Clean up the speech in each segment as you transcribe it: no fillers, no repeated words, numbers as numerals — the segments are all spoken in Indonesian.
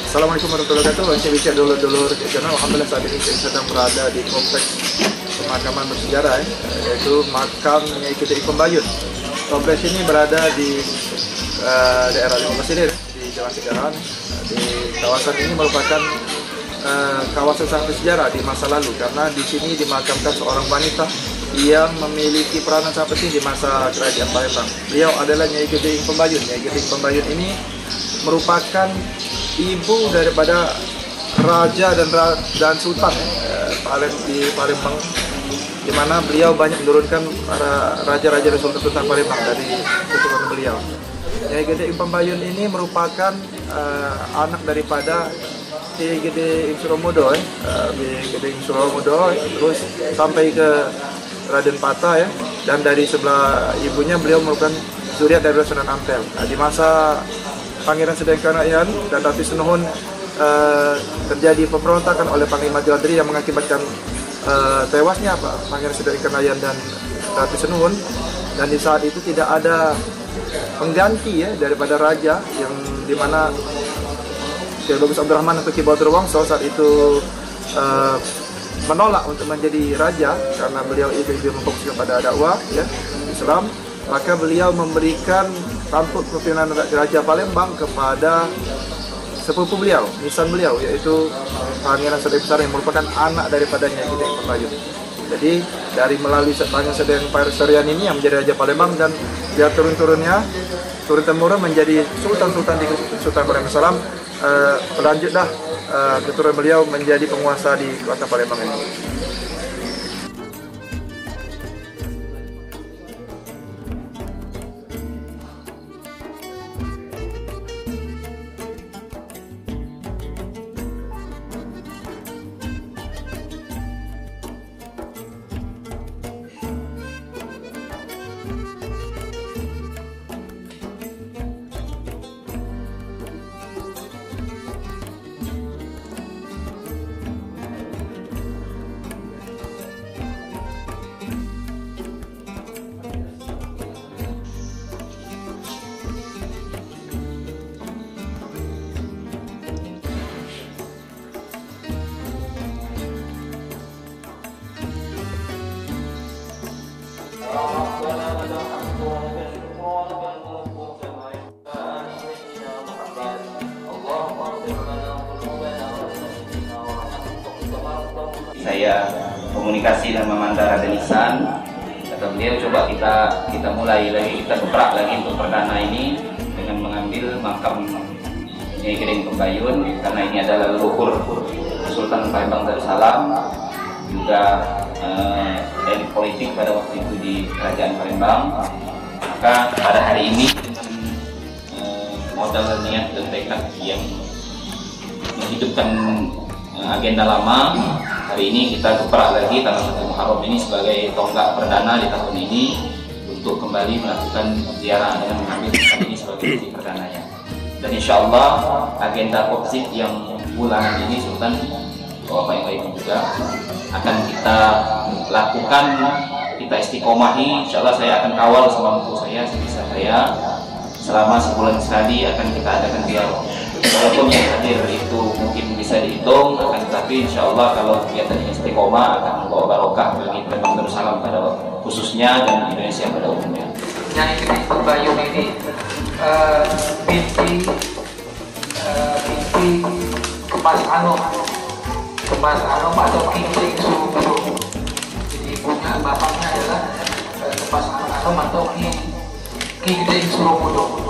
Assalamualaikum warahmatullahi wabarakatuh. Saya bicara dulur-dulur channel. Alhamdulillah saat ini saya sedang berada di kompleks pemakaman bersejarah, yaitu makam Nyai Kedai Pembayun. Kompleks ini berada di daerah Lima Pasir di Jalan Segaran. Di kawasan ini merupakan kawasan sangat bersejarah di masa lalu karena di sini dimakamkan seorang wanita yang memiliki peranan sangat penting di masa kerajaan Palembang. Beliau adalah Nyai Kedai Pembayun. Nyai Kedai Pembayun ini merupakan ibu daripada raja dan sultan di Palembang, di mana beliau banyak menurunkan para raja-raja dan sultan Palembang dari keturunan beliau. Nyai Kedai Pembayun ini merupakan anak daripada Ki Gede Suromudo, Gede Suromudo, terus sampai ke Raden Patah dan dari sebelah ibunya beliau merupakan zuriat dari Sunan Ampel. Di masa Pangeran Sedengkanayan dan Ratu Senuhun terjadi pemberontakan oleh Panglima Djadri yang mengakibatkan tewasnya Pangeran Sedengkanayan dan Ratu Senuhun, dan di saat itu tidak ada pengganti daripada raja, yang dimana Ki Bagus Abdurrahman atau Ki Batur Wangso saat itu menolak untuk menjadi raja karena beliau itu memfokuskan pada dakwah Islam. Maka beliau memberikan tampuk kepimpinan Raja Palembang kepada sepupu beliau, nisan beliau, yaitu Pangeran Sedeng Besar yang merupakan anak daripada Nyai Kedai Pembayun. Jadi dari melalui Pangeran Sedeng Parserian ini yang menjadi Raja Palembang, dan dia turun-turunnya turun-temurun menjadi sultan-sultan di Sultan Palembang Salam. Berlanjutlah keturunan beliau menjadi penguasa di kota Palembang ini. Saya komunikasi dengan Mamanda Raden Ihsan, kata beliau coba kita mulai lagi, kita keprak lagi untuk perdana ini dengan mengambil makam Nyai Kedai Pembayun, karena ini adalah leluhur Sultan Palembang Darussalam, juga elit politik pada waktu itu di Kerajaan Palembang. Maka pada hari ini dengan modal niat dan tekad yang menghidupkan agenda lama, hari ini kita keprak lagi tanggal 1 Muharram ini sebagai tonggak perdana di tahun ini untuk kembali melakukan ziarah dengan mengambil makam ini sebagai bukti perdananya. Dan insya Allah agenda Kopsik yang bulanan ini Sultan Bapak yang baik juga akan kita lakukan, kita istiqomahi. Insya Allah saya akan kawal semampu saya, sebisa saya, selama sebulan sekali akan kita adakan dialog. Walaupun yang hadir itu mungkin bisa dihitung, akan tetapi insya Allah kalau kegiatan istiqomah akan membawa barokah bagi Palembang Darussalam pada khususnya dan Indonesia pada umumnya. Nyai Kedai Pembayun ini binti Kemas Anom atau Ki Kedai Suromudo. Jadi ibunya, bapaknya adalah Kemas Anom atau Ki Kedai Suromudo.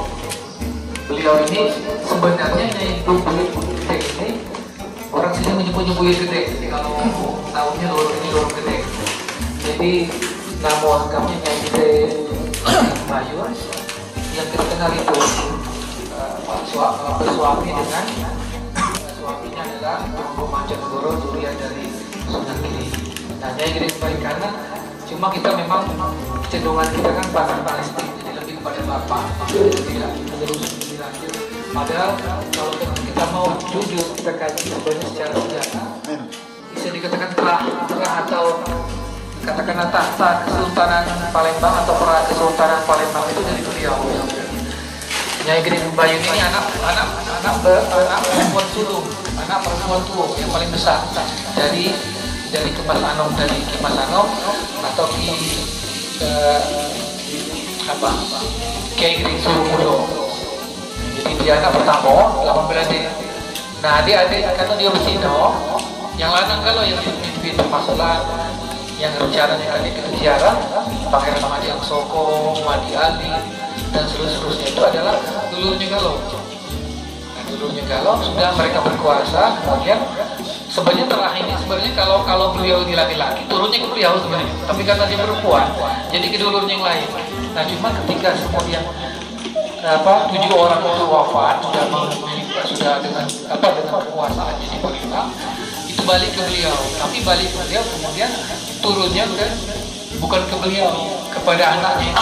Beliau ini sebenarnya Nyai Kedai ini orang sini menyebut-nyebut Kedai. Jadi kalau tahunya lorong ini lorong Kedai. Jadi nama lengkapnya Nyai Kedai Pembayun yang terkenal itu bersuami dengan suaminya adalah Tumpu Mancanegoro, zuriat dari Sunan Giri. Nah, Nyai Kedai Pembayun karena cuma kita memang cenderungan kita kan bahasa Palestina, jadi lebih kepada bapak, tidak terus dilanjut. Padahal kalau kita mau jujur, kita kaji sebenarnya secara sejarah, bisa dikatakan telah atau katakanlah tahta Kesultanan Palembang atau Kesultanan Palembang itu dari beliau. Nyai Gede Pembayun ini anak perempuan sulung, anak perempuan tua yang paling besar dari Kimas Anom, atau Kiai Gede Surumulo. Jadi dia anak pertama 18 dia. Nah adik-adik karena dia bersino, yang lanang kalau yang pimpin masuklah yang rencananya adik itu ziarah Pangeran Madi Angsoko, Madi Ali dan seterusnya itu adalah dulurnya Galuh. Nah, dulurnya Galuh sudah mereka berkuasa, kemudian sebenarnya terakhir ini sebenarnya kalau beliau ini laki-laki turunnya ke beliau sebenarnya, tapi karena dia perempuan jadi ke dulurnya yang lain. Nah cuma ketika kemudian 7 orang itu wafat sudah dengan kekuasaan jadi pemerintah, itu balik ke beliau, tapi balik ke beliau kemudian turunnya bukan ke beliau, kepada anaknya,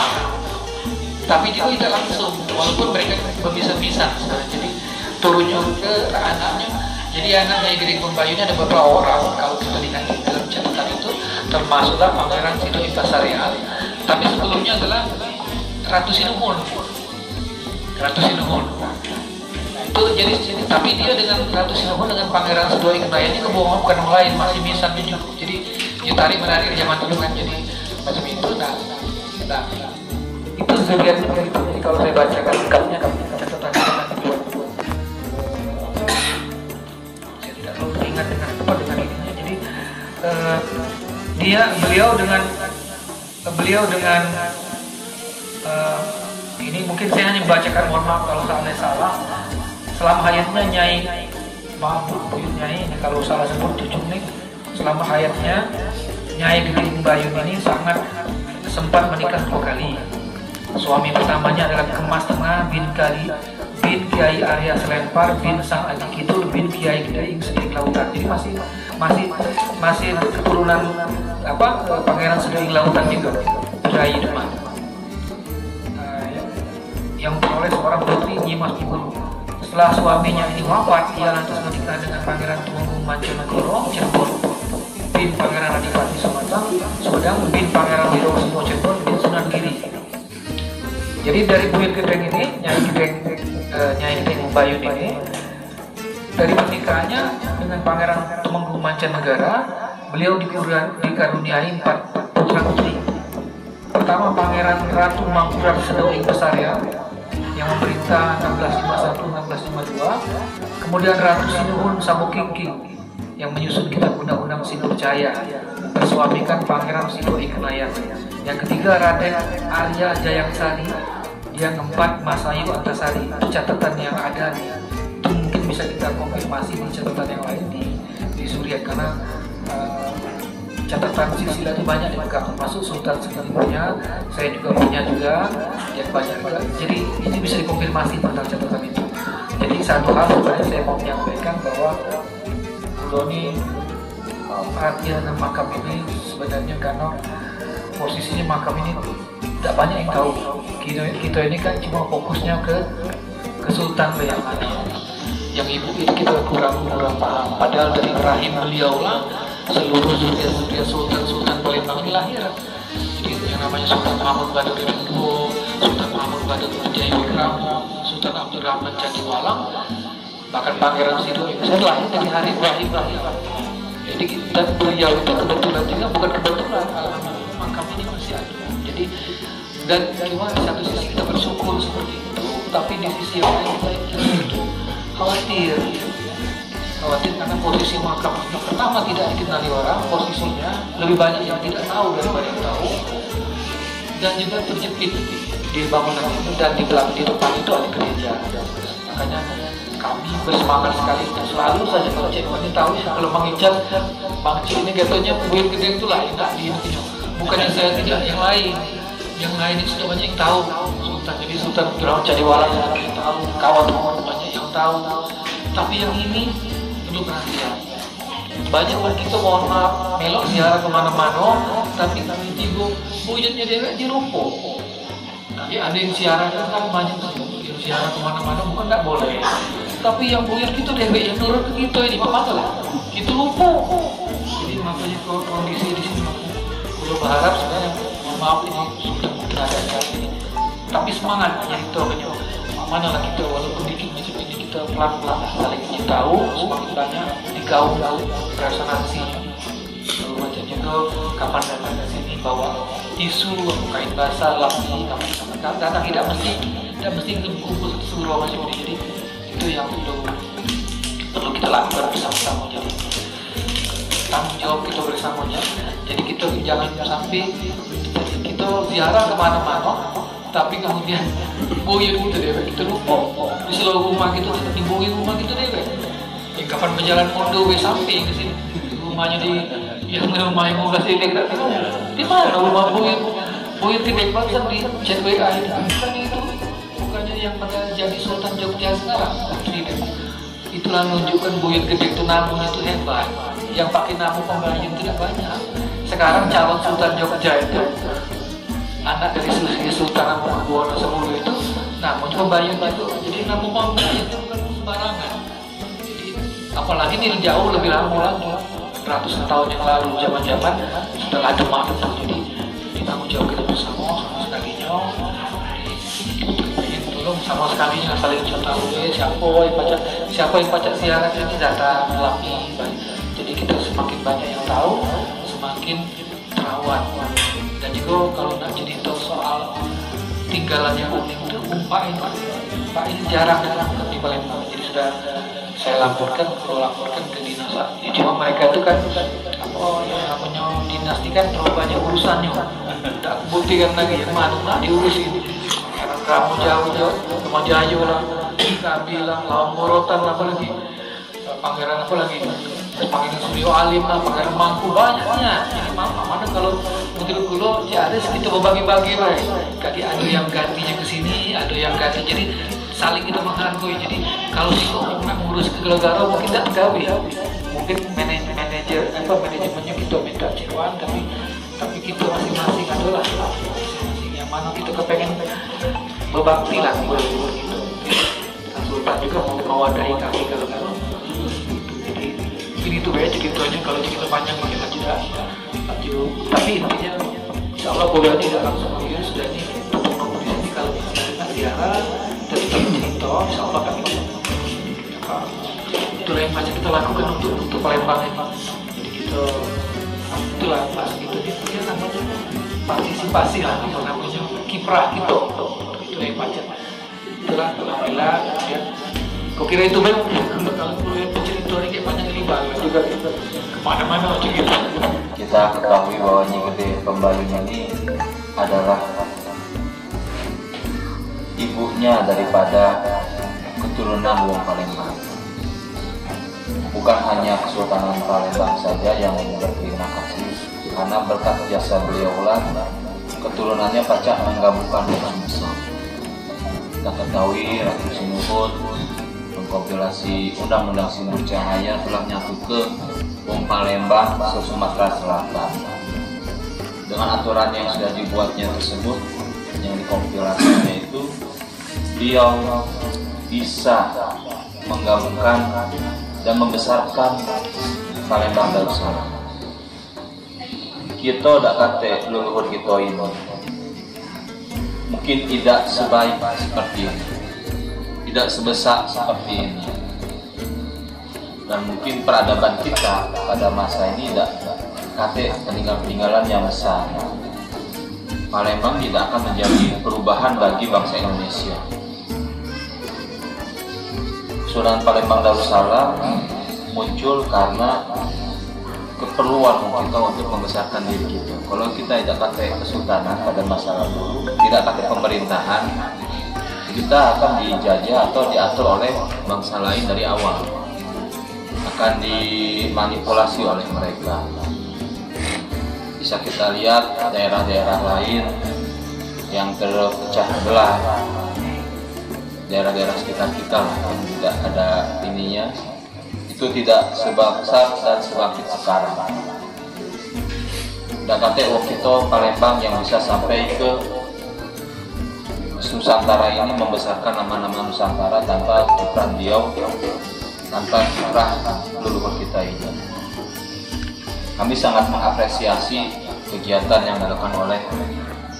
tapi juga tidak langsung, walaupun mereka berpisah-pisah. Jadi turunnya ke anaknya. Jadi anaknya Gede Pembayun ada beberapa orang, kalau kita lihat di dalam catatan itu termasuklah Pangeran Sido Impasarial, tapi sebelumnya adalah Ratu Sinuhun. Itu jadi tapi dia dengan Ratu Sinuhun dengan Pangeran Sido Iknaya ini kebohongan bukan yang lain, masih misan juga. Jadi ditarik menarik zaman dulu kan, jadi macam itu. Nah itu sebagian seperti itu. Jadi kalau saya bacakan lengkapnya catatan itu, saya tidak terlalu teringat dengan ininya. Jadi beliau dengan ini mungkin saya hanya membacakan, mohon maaf kalau saya salah. Selama hayatnya Nyai Buyut Nyai, ini kalau salah sebut cucu nih, selama hayatnya Nyai Gede Pembayun ini sangat sempat menikah 2 kali. Suami pertamanya adalah Kemas Tengah bin Kiai Arya Selempar bin Sang Aji Kidul bin Kiai Gede Seding Lautan. Jadi masih keturunan Pangeran Seding Lautan juga, Kiai Demak. Yang memperoleh seorang putri Nyimas Ibnu. Setelah suaminya ini wafat, ia lantas menikah dengan Pangeran Tumenggung Mancanegoro Cirebon bin Pangeran Adipati Sumedang bin Pangeran Wirokusimo Cirebon bin Sunan Giri. Jadi dari Buyut Gedeng ini, Nyai Gede Pembayun ini, dari pernikahannya dengan Pangeran Tumenggung Mancanegara, beliau dikaruniai 4 putra putri. Pertama Pangeran Ratu Mangkurat Sedoing Besarya yang memerintah 1651-1652, kemudian Ratu Sinuhun Samukingking yang menyusun kitab undang-undang Sinurjaya, bersuamikan Pangeran Sido Iknaya. Yang ketiga Raden Arya Jayangsari, yang keempat Masayu Antasari. Itu catatan yang ada, itu mungkin bisa kita konfirmasi di catatan yang lain di Suriat, karena catatan silsilah itu banyak dipegang, termasuk Sultan Sekalibernya, saya juga punya juga yang banyak juga. Jadi ini bisa dikonfirmasi tentang catatan itu. Jadi satu hal sebenarnya saya mau menyampaikan bahwa ini perhatian makam ini sebenarnya karena posisinya makam ini tidak banyak yang tahu. Kita ini kan cuma fokusnya ke Sultan yang ada. Yang ibu itu kita kurang paham. Padahal dari rahim beliau lah seluruh zuriat sultan Palembang ini lahir. Jadi yang namanya Sultan Mahmud Baduddin II, Sultan Mahmud Baduddin Jayawiramo, Sultan Abdurrahman Cadiwalang, bahkan Pangeran Sido ini saya lahir dari hari rahim. Jadi dan beliau itu kebetulan juga bukan kebetulan, makam ini masih ada. Jadi dan cuma di satu sisi kita bersyukur seperti itu, tapi di sisi yang lain kita khawatir karena posisi makam ini pertama tidak dikenali orang, posisinya lebih banyak yang tidak tahu daripada yang tahu, dan juga terjepit di bangunan itu, dan di depan itu ada gereja. Makanya kami bersemangat sekali, selalu saja kalau Cik ini tahu ya, kalau mengincar Bang Cik ini katanya Buyut Gedeng itu lain, enggak di ini. Bukannya saya tidak, yang lain itu sudah banyak yang tahu. Jadi Sultan Abdurrahman Cadiwalang yang tahu, kawan-kawan banyak yang tahu, tapi yang ini perlu perhatian. Banyak orang kita mohon maaf melok ziarah kemana-mana, tapi ibu buyutnya dia dirumpuk. Tapi ada yang ziarah kan banyak yang ziarah kemana-mana, bukan nggak boleh. Tapi yang buyut itu dia yang turun ke kita ini apa lah? Itu lumpuh. Jadi makanya kondisi di sini belum berharap sebenarnya mohon maaf ini sudah berada ini. Tapi semangatnya itu aja. mana lah kita walaupun dikit macam ini kita pelan-pelan saling tahu, semakin banyak digaung resonansi. Lalu macam juga kapan datang ke sini bawa tisu, kain basah, lapi, datang tidak mesti kumpul satu ruang macam ini. Jadi itu yang perlu kita lakukan bersama-sama. Jadi tanggung jawab kita bersamanya. Jadi kita jangan sampai kita ziarah kemana-mana, tapi kemudian buyut gitu deh, kita lupa di seluruh rumah kita tapi buyut rumah kita deh. Kapan berjalan mondo sampai ke sini, rumahnya di yang rumah yang mau kasih dek, di mana rumah buyut di Bekbangsa di chat WA itu, bukannya yang pada jadi Sultan Jogja sekarang. Itulah menunjukkan buyut gede itu namunya itu hebat. Yang pakai namu pembayun tidak banyak. Sekarang calon Sultan Jogja itu anak dari Sultan Hamengkubuwono X itu namunya pembayun itu. Jadi namu pembayun itu bukan sembarangan. Jadi apalagi ini jauh lebih lama lagi, ratusan tahun yang lalu, zaman-zaman setelah Demak itu. Jadi ditanggung jawab kita bersama sekalinya. Tolong sama sekalinya saling tahu siapa yang baca siaran ini data lapi. Jadi kita semakin banyak yang tahu, semakin terawat. Dan juga kalau nak jadi tahu soal tinggalan yang unik itu umpak ini jarang di Palembang. Jadi sudah saya laporkan ke dinas. Cuma mereka itu kan apa yang namanya dinasti kan terlalu banyak urusannya. Tak buktikan lagi yang mana nak diurusin. Kamu jauh-jauh, Kemajayu lah, Kabi lah, Lawang Morotan lah, apalagi Pangeran apa lagi, Pangeran Suryo Alim lah, Pangeran Mangku, banyaknya. Jadi mana kalau menurut kulo ya ada segitu berbagi-bagi baik. Kaki ada yang gantinya ke sini, ada yang ganti, jadi saling kita menghargai. Jadi kalau seorang mengurus ke negara mungkin tidak gawe, mungkin manajemennya kita minta ceruan, tapi kita masing-masing adalah yang mana kita kepengen berbakti lah gitu. Sultan juga mau mewadahi kami kalau jadi ini tuh banyak ceritanya, kalau cerita panjang kita tidak lanjut. Tapi intinya insya Allah boleh tidak langsung video sudah ini tutup di sini. Kalau misalnya ziarah dan kita cerita insya Allah kami itulah yang banyak kita lakukan untuk Palembang ini. Jadi kita itulah pas gitu dia namanya partisipasi lah, itu namanya kiprah kita. Yang baca itulah alhamdulillah ya. Kau kira itu memang kalau yang cerita ini kayak banyak riba juga kemana-mana macam gitu. Kita ketahui bahwa Nyi Gede Pembayun ini adalah ibunya daripada keturunan Wong Palembang. Bukan hanya Kesultanan Palembang saja yang berterima kasih, karena berkat jasa beliaulah keturunannya pacak menggabungkan dengan besar. Kita ketahui Ratu Sinuhun mengkompilasi Undang-Undang Sinuh Cahaya telah nyatu ke Wong Palembang, Sumatera Selatan. Dengan aturan yang sudah dibuatnya tersebut, yang dikompilasinya itu, beliau bisa menggabungkan dan membesarkan Palembang Darussalam. Kita tidak kata leluhur kita ini mungkin tidak sebaik seperti ini, tidak sebesar seperti ini, dan mungkin peradaban kita pada masa ini tidak kate peninggalan yang besar. Palembang tidak akan menjadi perubahan bagi bangsa Indonesia. Kesultanan Palembang Darussalam muncul karena keperluan kita untuk membesarkan diri kita. Kalau kita tidak pakai kesultanan pada masa lalu, tidak pakai pemerintahan, kita akan dijajah atau diatur oleh bangsa lain dari awal, akan dimanipulasi oleh mereka. Bisa kita lihat daerah-daerah lain yang terpecah belah, daerah-daerah sekitar kita yang tidak ada ininya, itu tidak sebesar dan sebangkit sekarang. Dan kata kita Palembang yang bisa sampai ke Nusantara ini membesarkan nama-nama Nusantara tanpa kiprah beliau, tanpa kiprah leluhur kita ini. Kami sangat mengapresiasi kegiatan yang dilakukan oleh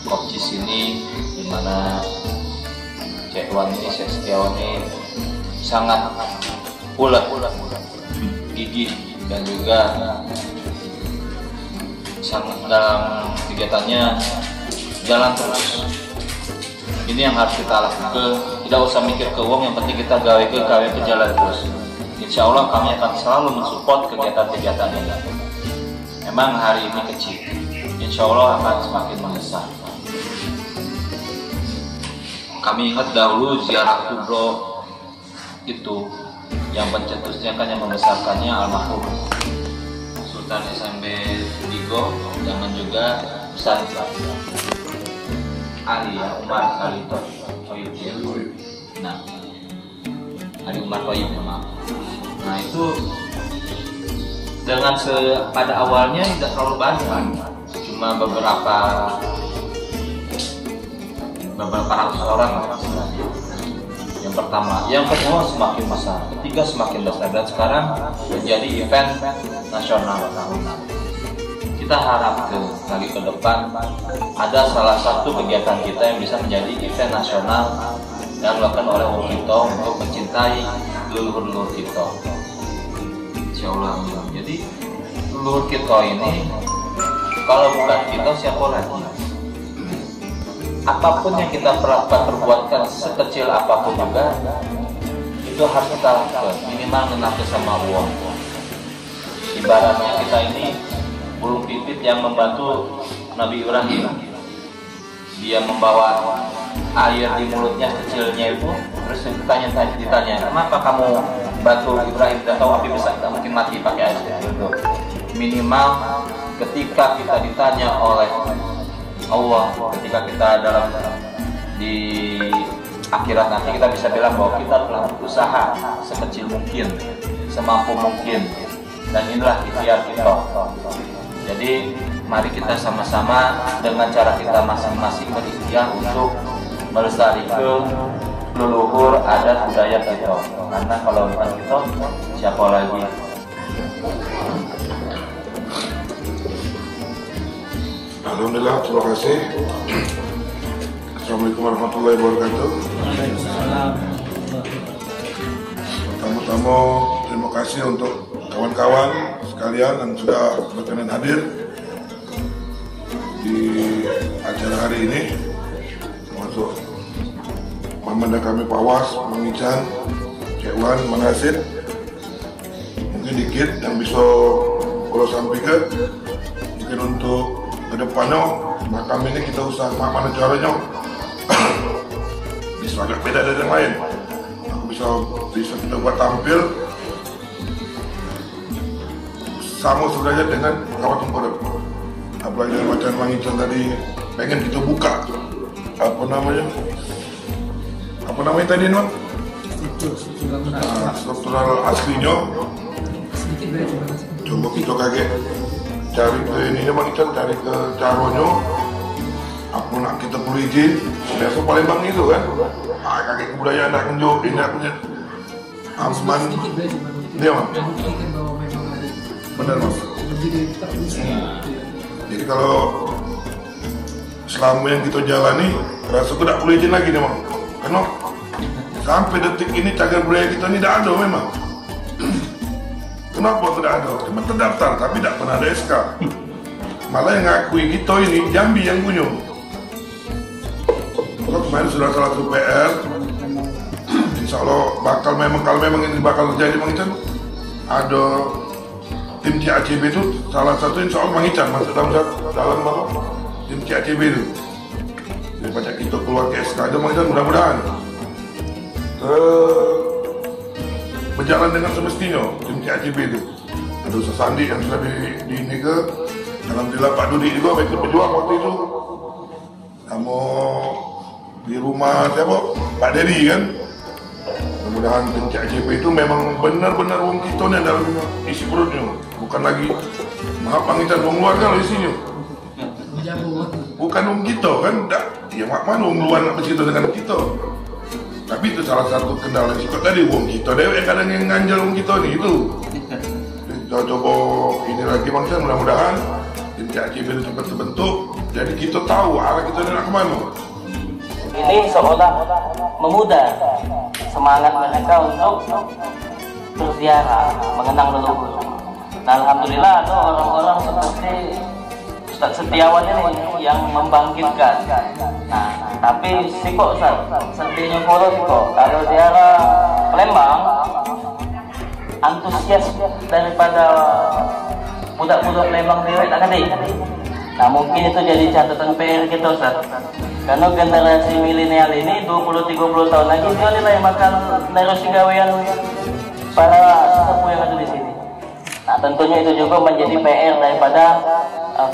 Kopcis ini, di mana Cek Wan ini, Cek Setiawan ini sangat ulet, gigih, dan juga sangat dalam kegiatannya jalan terus. Ini yang harus kita lakukan, tidak usah mikir ke uang, yang penting kita gawe ke jalan terus. Insya Allah kami akan selalu mensupport kegiatan-kegiatan ini. Memang hari ini kecil, insya Allah akan semakin membesar. Kami ingat dahulu ziarah kubro itu yang pencetusnya kan, yang membesarkannya almarhum Sultan SMB Digo, dan juga Ustaz Ali ya, Umar Ali Toyib. Nah, Ali Umar Toyib, maaf. Nah itu dengan pada awalnya tidak terlalu banyak, cuma beberapa ratus orang. Yang pertama, yang kedua semakin besar, ketiga semakin besar, dan sekarang menjadi event nasional tahunan. Kita harap lagi ke depan ada salah satu kegiatan kita yang bisa menjadi event nasional yang dilakukan oleh Wong Kito untuk mencintai leluhur-leluhur kita. Insya Allah. Jadi leluhur kita ini, kalau bukan kita siapa lagi? Apapun yang kita perbuatkan, sekecil apapun juga, itu harus kita lakukan. Minimal mengaku sama uang. Ibaratnya kita ini burung pipit yang membantu Nabi Ibrahim. Dia membawa air di mulutnya kecilnya itu, terus ditanya, kenapa kamu bantu Ibrahim? Dan tahu api besar, kita mungkin mati pakai air itu. Minimal ketika kita ditanya oleh Allah, ketika kita di akhirat nanti, kita bisa bilang bahwa kita telah berusaha sekecil mungkin, semampu mungkin, dan inilah ikhtiar kita. Jadi mari kita sama-sama dengan cara kita masing-masing berikhtiar untuk melestarikan leluhur adat budaya kita. Karena kalau bukan kita, siapa lagi? Alhamdulillah, terima kasih. Assalamualaikum warahmatullahi wabarakatuh. Pertama-tama terima kasih untuk kawan-kawan sekalian yang sudah berkenan hadir di acara hari ini, termasuk Mamanda kami Pak Was, Mang Ican, Cek Wan, Mang Hasid. Mungkin dikit yang bisa kalau sampaikan, mungkin untuk kedepannya makam ini kita usah mana caranya bisa agak beda dari yang lain. Bisa kita buat tampil sama sebenarnya dengan kawat tempur. Apalagi dengan macam Mang Ican tadi pengen kita buka apa namanya tadi Mang? Struktural aslinya. Coba kita kaget cari ke ininya Mang Ican, cari ke caranya. Apa nak kita perlu izin? Biasa Palembang itu kan? Kaget kebudayaan nak tunjuk ini aku aman. Dia Mang. Benar Mas. Jadi kalau selama yang kita jalani, rasa aku tak perlu izin lagi nih Mang. Karena sampai detik ini cagar budaya kita ini tidak ada memang. Kenapa tidak ada? Cuma terdaftar tapi tidak pernah ada SK. Malah yang ngakui kita ini Jambi yang punya. Kalau kemarin sudah salah satu PR, insya Allah bakal memang, kalau memang ini bakal terjadi Mang Ican, ada tim CACB itu salah satu insya Allah Mang Ican masuk dalam tim CACB itu. Jadi banyak kita keluar ke SK aja Mang Ican, mudah-mudahan berjalan dengan semestinya tim CACB itu. Ada Ustaz Sandi yang sudah di ini ke, alhamdulillah Pak Dudi juga ikut berjuang waktu itu. Kamu di rumah siapa? Pak Dedi kan. Mudah-mudahan tim CACB itu memang benar-benar wong kita nih dalam isi perutnya, bukan lagi maaf Mang Ican wong luar kan isinya. Bukan wong kita kan, ya mana wong luar nak bercerita dengan kita. Tapi itu salah satu kendala sikap tadi, wong kita dewek kadang yang nganjal wong kita nih itu. Kita coba ini lagi Mang Ican, mudah-mudahan tim CACB itu cepat terbentuk, jadi kita tahu arah kita nak kemana. ini seolah memudah semangat mereka untuk berziarah, mengenang leluhur. Nah, alhamdulillah ada orang-orang seperti Ustaz Setiawan ini yang membangkitkan. Nah, tapi kok sedihnya kalau kalau ziarah Palembang, antusias daripada budak-budak Palembang dewek tak ada. Nah, mungkin itu jadi catatan PR kita, Ustaz. Karena generasi milenial ini 20-30 tahun lagi dia nilai yang makan nerusi gawean para sesepuh yang ada di sini. Nah, tentunya itu juga menjadi PR daripada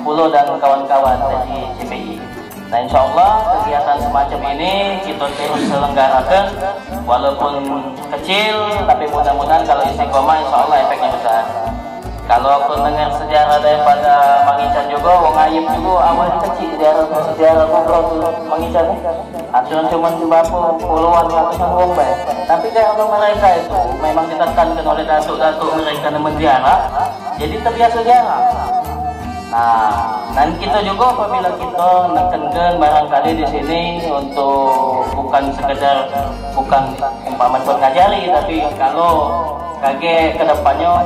Pulo dan kawan-kawan dari CPI. Nah, insya Allah kegiatan semacam ini kita terus selenggarakan, walaupun kecil, tapi mudah-mudahan kalau istiqomah insya Allah efeknya besar. Kalau aku dengar sejarah daripada Mangican juga, wong Ayub juga awalnya kecil sejarah kubro Mangican. Aturan cuma sembako puluhan ratusan gombe. Tapi kalau mereka itu memang ditekankan oleh datuk-datuk mereka yang menziarah, jadi terbiasa ziarah. Nah, dan kita juga apabila kita nekenkan barangkali di sini untuk bukan sekedar umpaman ngajari, tapi kalau kage kedepannya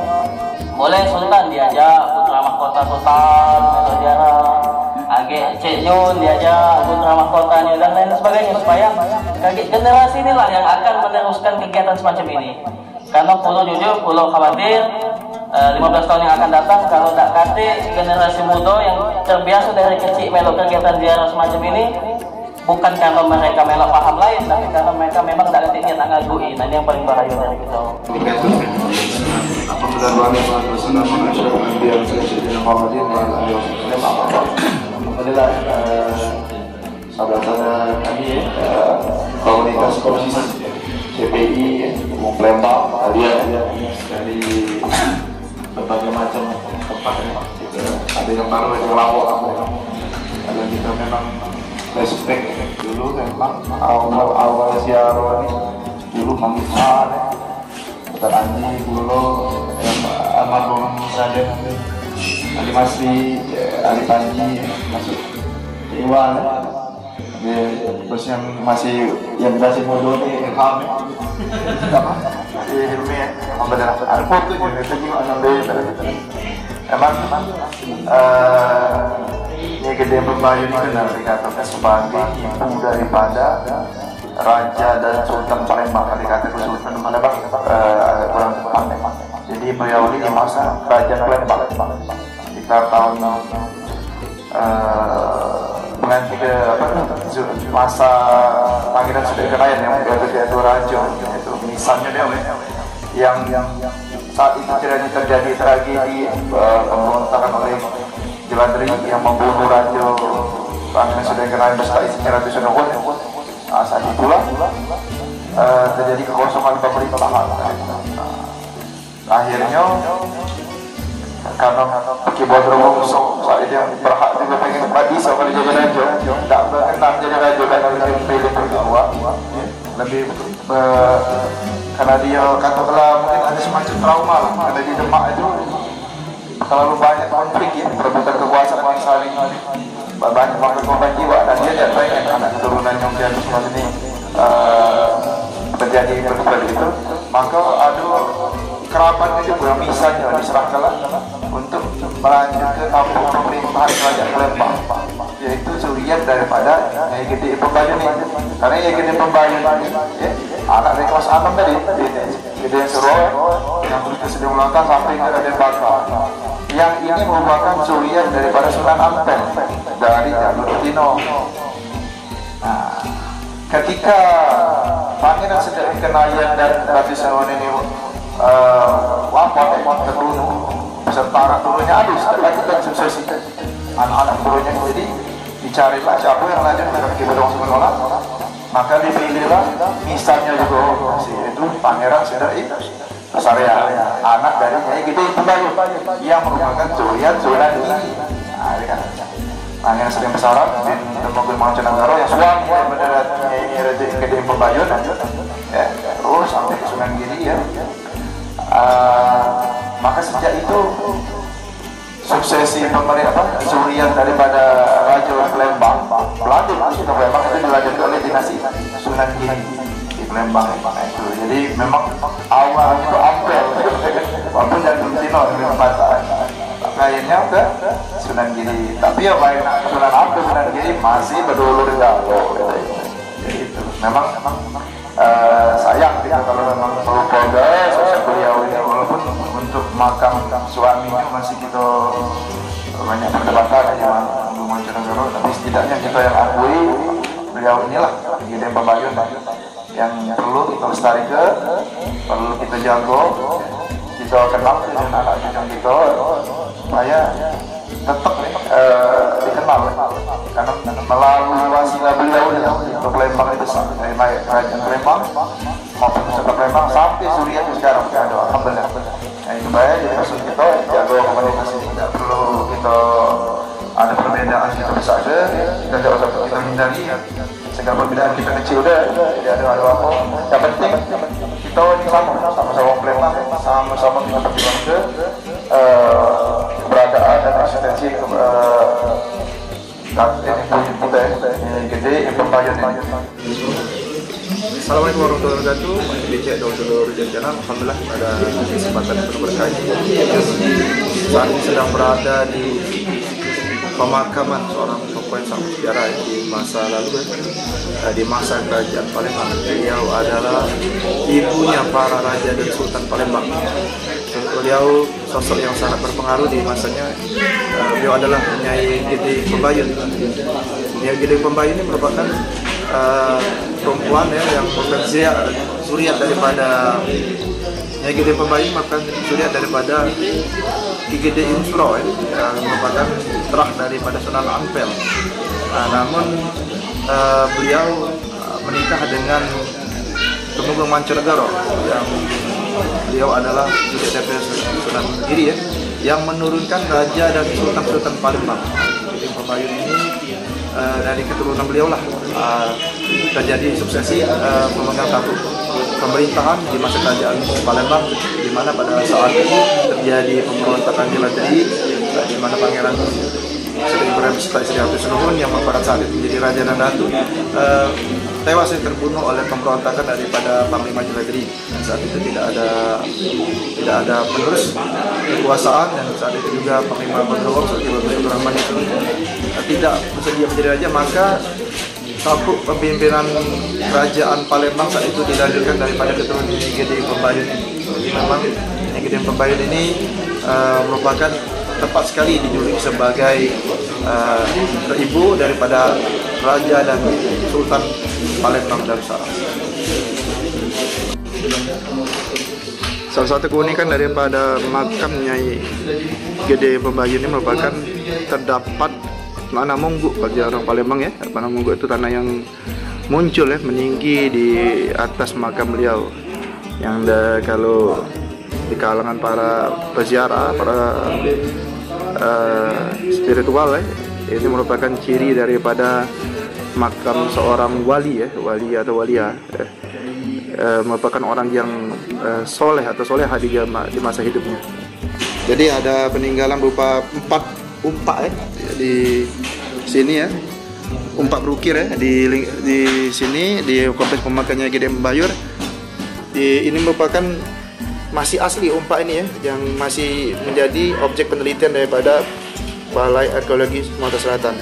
boleh Sultan diajak putra mahkota Sultan berziarah, Age Cik Nyun diajak putra mahkotanya dan lain sebagainya, supaya kage generasi inilah yang akan meneruskan kegiatan semacam ini. Karena Pulau jujur, Pulau khawatir 15 tahun yang akan datang kalau tak kate generasi muda yang terbiasa dari kecil melok kegiatan ziarah semacam ini, bukan karena mereka melok paham lain, tapi karena mereka memang tak kate niat ngagui. Nah, ini yang paling bahaya dari kita. Alhamdulillah, saudara-saudara kami komunitas komisi CPI Palembang kalian dari berbagai macam tempat gitu. Ada yang baru, ada yang lama. Kalau kita memang respect dulu, memang awal ziarah ini dulu Mangican, Ustaz Anji dulu, almarhum Raden Ali Masri, Ali Panji masuk Iwan. Terus yang masih muda ni Ilham Hilmi, ada foto juga tengok emang ini Gede Pembayun ini benar dikatakan sebagai ibu daripada Raja dan Sultan Palembang. Dikatakan Sultan Palembang kurang tepat. Jadi beliau ini masa Raja Palembang sekitar tahun menganti ke masa Pangeran Sudirman yang berada di Raja itu misalnya dia yang saat itu terjadi tragedi pemberontakan oleh Jelandri yang membunuh Raja Pangeran Sudirman beserta istrinya Ratu Sunawon. Saat itulah terjadi kekosongan pemerintahan. Akhirnya karena keyboard Romo saat itu yang berhak juga pengen bagi sama jadi raja, tak berkenan jadi raja karena lebih pilih berdua, lebih karena dia katakanlah mungkin ada semacam trauma lah, karena di Demak itu terlalu banyak konflik ya, perebutan kekuasaan saling banyak korban jiwa, dan dia tidak pengen anak keturunan yang dia semua ini terjadi seperti itu. Maka ada kerabat juga misalnya diserahkanlah untuk melanjut ke kampung pemerintahan Kerajaan Palembang, yaitu zuriat daripada Nyai Gede Pembayun ini. Karena Nyai Gede Pembayun ini anak dari kelas 6 tadi, Gede Suruh yang terus sedang melangkah sampai ke Raden Bakar. Yang ini merupakan zuriat daripada Sunan Ampel dari Jalur Tino. Nah, ketika Pangeran Sedekenayan dan Ratu Sunawon ini wafat terbunuh beserta anak turunnya, lanjutkan suksesi anak-anak turunnya. Jadi dicarilah siapa yang lanjut kepada Wong Semenolak, maka dipilihlah misalnya juga itu Pangeran Sedekenayan, anak dari Nyai Gede Pembayun yang merupakan zuriat Sunan ini. Pangeran sedang besaran dan Temenggung Mangkunegaran yang suami daripada Nyai Gede Pembayun, terus sampai ke Sunan Giri ya. Maka sejak itu suksesi pemerintah surian daripada Raja Palembang. Peladun Sunan Palembang itu dilanjutkan oleh dinasti Sunan Giri di Palembang itu. Jadi memang awalnya itu Ampel walaupun dari Tino Bataan, akhirnya ke Sunan Giri. Tapi ya baik Sunan Ampel Sunan Giri masih berdulur jauh. Jadi itu memang sayang gitu kalau memang perlu progres sosok beliau ini, walaupun untuk makam suaminya masih kita banyak perdebatan ya Bung Mancanegara, tapi setidaknya kita yang akui beliau inilah Gede Pembayun yang perlu kita lestarikan, perlu kita jaga, kita kenal dengan anak cucu kita supaya tetap dikenal, karena melalui wasilah beliau untuk Palembang itu dari Kerajaan Palembang maupun Pusaka Palembang sampai Suriah sekarang ada, alhamdulillah. Nah itu baik, jadi maksud kita jaga komunitas ini, tidak perlu kita ada perbedaan kita besar ada, kita jangan sampai kita hindari segala perbedaan kita kecil deh, jadi ada apa. Yang penting kita ini sama-sama Palembang, sama-sama kita perjuangkan keberadaan dan eksistensi kita Gede Pembayun ini. Assalamualaikum warahmatullahi wabarakatuh. Masih dicek dulur-dulur jajanan. Alhamdulillah pada kesempatan yang berberkah ini saat ini sedang berada di pemakaman seorang tokoh yang sangat sejarah di masa lalu, di masa Kerajaan Palembang. Beliau adalah ibunya para raja dan sultan Palembang. Beliau sosok yang sangat berpengaruh di masanya. Beliau adalah Nyai Gede Pembayun. Nyai Gede Pembayun ini merupakan perempuan ya, yang merupakan suriat daripada Nyai Gede Pembayun, merupakan suriat daripada Ki Gede Insro yang merupakan terah daripada Sunan Ampel. Namun beliau menikah dengan Tumenggung Mancanegara yang beliau adalah juga daripada Sunan Giri ya, yang menurunkan raja dan sultan Palembang. Gede Pembayun ini dari keturunan beliau lah terjadi suksesi memegang satu pemerintahan di masa Kerajaan Palembang, di mana pada saat terjadi pemberontakan di Ladri, di mana Pangeran Sri Ibrahim Sri Hartono yang merupakan saat itu menjadi raja dan ratu tewas terbunuh oleh pemberontakan daripada Panglima Jeladri. Saat itu tidak ada penerus kekuasaan, dan saat itu juga Panglima Benerwong seperti Bapak Abdurrahman itu tidak bersedia menjadi raja, maka sabuk pemimpinan Kerajaan Palembang saat itu dilanjutkan daripada keturunan Gede Pembayun ini. Jadi memang Gede Pembayun ini merupakan tepat sekali dijuluki sebagai ibu daripada raja dan sultan Palembang Darussalam. Salah satu keunikan daripada makam Nyai Gede Pembayun ini merupakan terdapat tanah mongguk bagi orang Palembang ya. Tanah mongguk itu tanah yang muncul ya, meninggi di atas makam beliau, yang kalau di kalangan para peziarah, para spiritual ya, ini merupakan ciri daripada makam seorang wali ya, wali atau walia merupakan orang yang soleh atau solehah di masa hidupnya. Jadi ada peninggalan berupa 4 umpak ya di sini ya, umpak berukir ya di sini di kompleks pemakaman Gede Pembayun. Ini merupakan masih asli umpak ini ya, yang masih menjadi objek penelitian daripada Balai Arkeologi Sumatera Selatan.